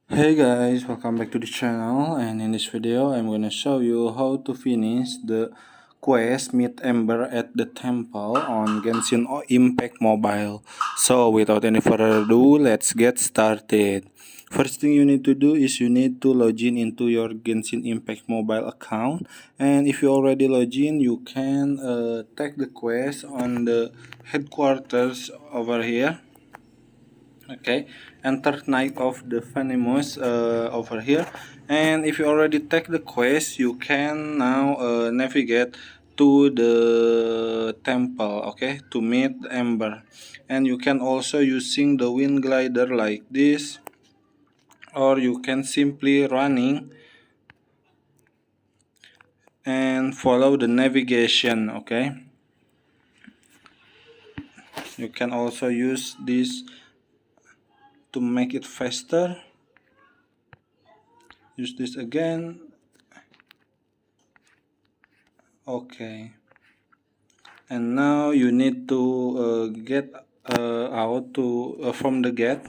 Hey guys, welcome back to the channel, and in this video I'm gonna show you how to finish the quest Meet Ember at the temple on Genshin Impact Mobile. So without any further ado, let's get started. First thing you need to do is you need to log in into your Genshin Impact Mobile account, and if you already log in, you can take the quest on the headquarters over here. Okay, enter Knight of the Venomous over here, and if you already take the quest, you can now navigate to the temple, okay, to meet Ember. And you can also using the wind glider like this, or you can simply running and follow the navigation. Okay, you can also use this to make it faster. Use this again. Okay, and now you need to get out to from the gate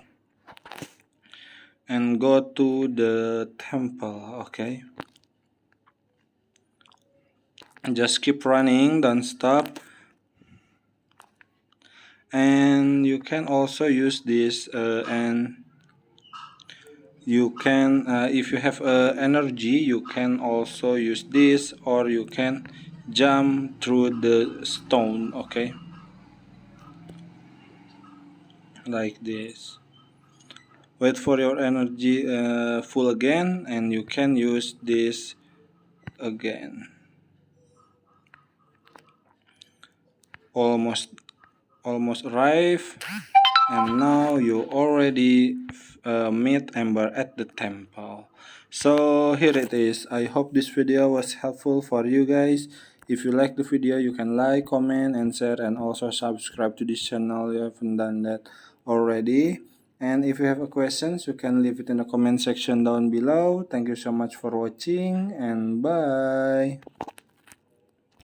and go to the temple. Okay, just keep running, don't stop. And you can also use this and you can if you have energy, you can also use this, or you can jump through the stone. Okay, like this. Wait for your energy full again, and you can use this again. Almost arrive, and now you already meet Ember at the temple. So here it is. I hope this video was helpful for you guys. If you like the video, you can like, comment, and share, and also subscribe to this channel if you haven't done that already. And if you have a questions, you can leave it in the comment section down below. Thank you so much for watching, and bye.